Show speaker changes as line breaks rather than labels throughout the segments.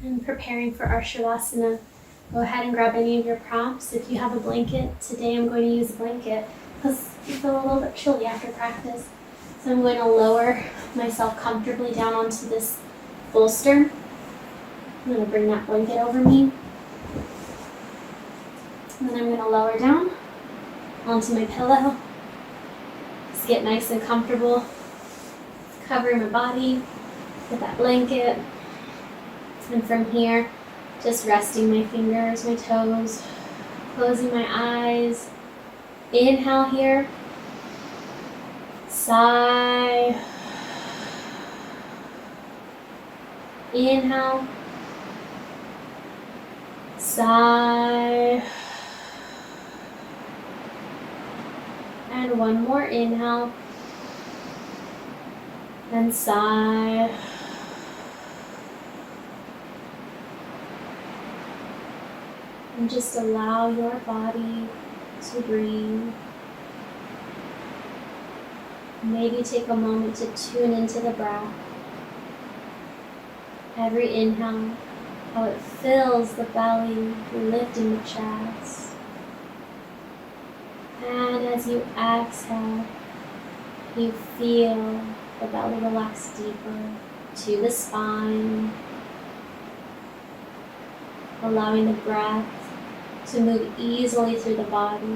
And preparing for our Svasana, go ahead and grab any of your props. If you have a blanket, today I'm going to use a blanket because you feel a little bit chilly after practice. So I'm going to lower myself comfortably down onto this bolster. I'm going to bring that blanket over me. And then I'm going to lower down onto my pillow. Just get nice and comfortable. Covering my body with that blanket. And from here, just resting my fingers, my toes, closing my eyes. Inhale here. Sigh. Inhale. Sigh. And one more inhale. And sigh. And just allow your body to breathe. Maybe take a moment to tune into the breath. Every inhale, how it fills the belly, lifting the chest. And as you exhale, you feel the belly relax deeper to the spine, allowing the breath to move easily through the body.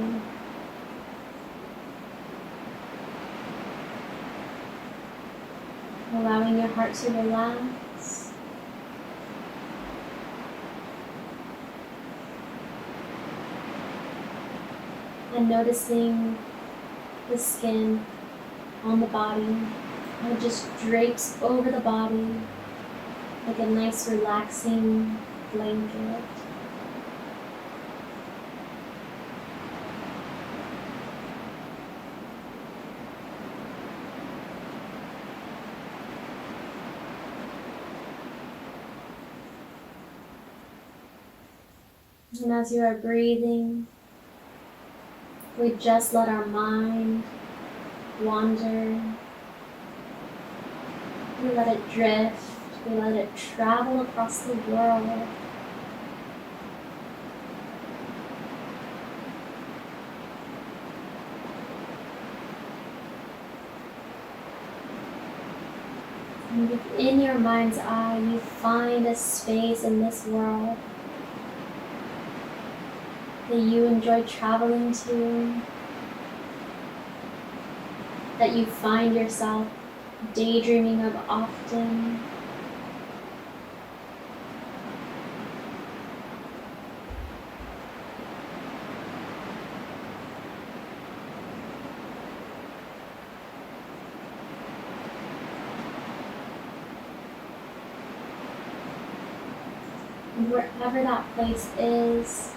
Allowing your heart to relax. And noticing the skin on the body, how it just drapes over the body like a nice relaxing blanket. And as you are breathing, we just let our mind wander. We let it drift. We let it travel across the world. And within your mind's eye, you find a space in this world that you enjoy traveling to, that you find yourself daydreaming of often. And wherever that place is,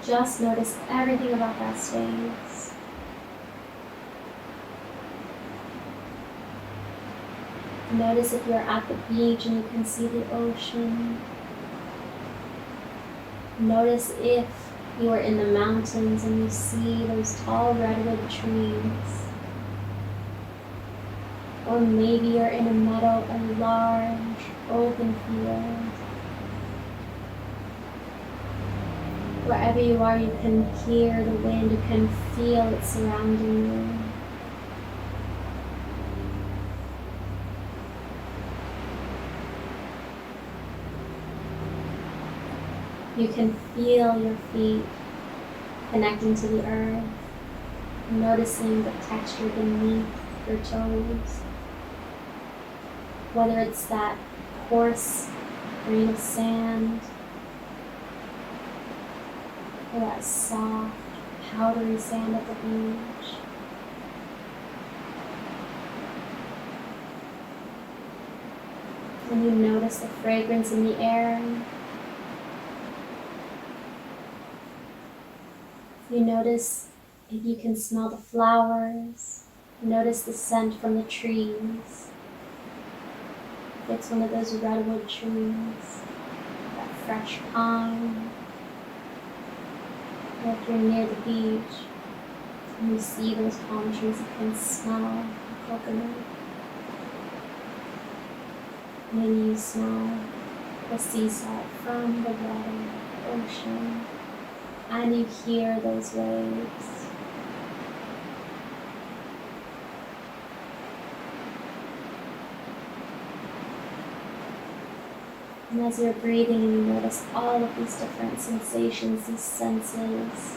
just notice everything about that space. Notice if you're at the beach and you can see the ocean. Notice if you are in the mountains and you see those tall redwood trees. Or maybe you're in a meadow, a large open field. Wherever you are, you can hear the wind, you can feel it surrounding you. You can feel your feet connecting to the earth, noticing the texture beneath your toes. Whether it's that coarse grain of sand, or that soft, powdery sand at the beach. And you notice the fragrance in the air. You notice if you can smell the flowers. Notice the scent from the trees. If it's one of those redwood trees, that fresh pine. Or if you're near the beach and you see those palm trees, you can smell the coconut. Maybe you smell the sea salt from the water, the ocean, and you hear those waves. And as you're breathing, you notice all of these different sensations, these senses.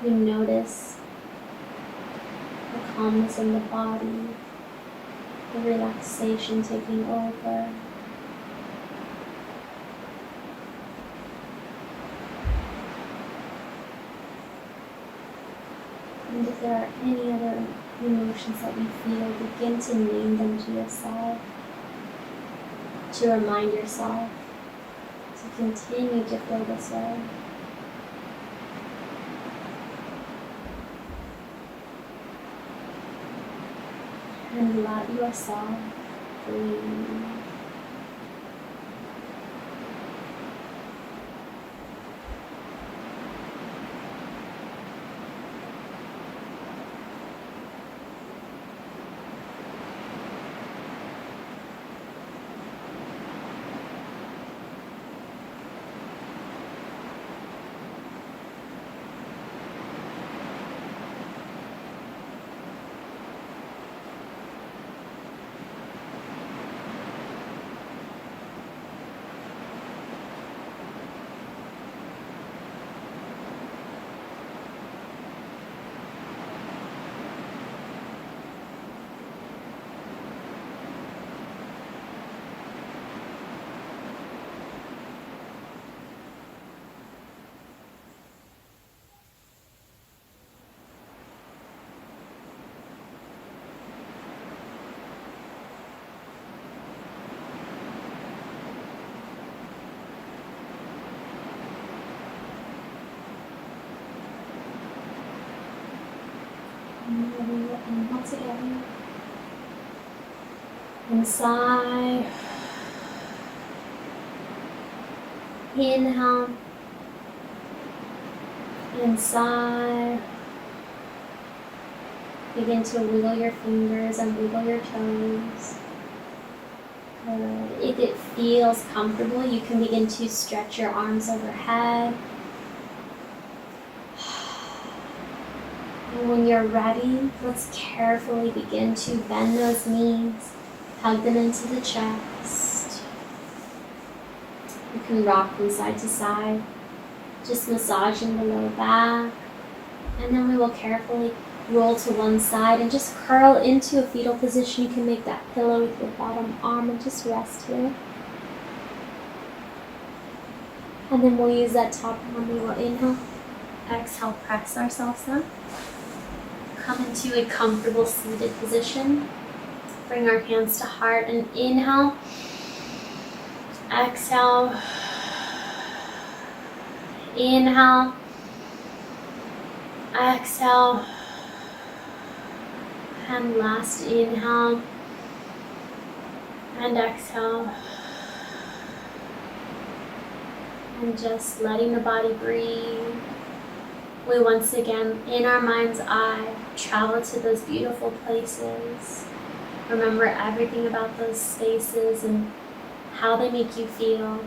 You notice the calmness in the body, the relaxation taking over. And if there are any other emotions that you feel, begin to name them to yourself, to remind yourself to continue to feel this way. And let yourself breathe. And then we'll inhale together. And sigh. Inhale. And sigh. Begin to wiggle your fingers and wiggle your toes. Good. If it feels comfortable, you can begin to stretch your arms overhead. And when you're ready, let's carefully begin to bend those knees, hug them into the chest. You can rock from side to side, just massaging the low back. And then we will carefully roll to one side and just curl into a fetal position. You can make that pillow with your bottom arm and just rest here. And then we'll use that top arm. We will inhale, exhale, press ourselves up. Come into a comfortable seated position. Bring our hands to heart and inhale. Exhale. Inhale. Exhale. And last inhale. And exhale. And just letting the body breathe. We once again, in our mind's eye, travel to those beautiful places. Remember everything about those spaces and how they make you feel.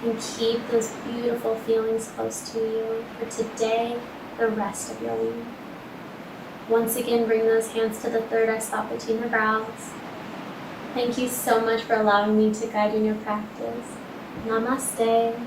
And keep those beautiful feelings close to you for today, the rest of your week. Once again, bring those hands to the third eye spot between the brows. Thank you so much for allowing me to guide you in your practice. Namaste.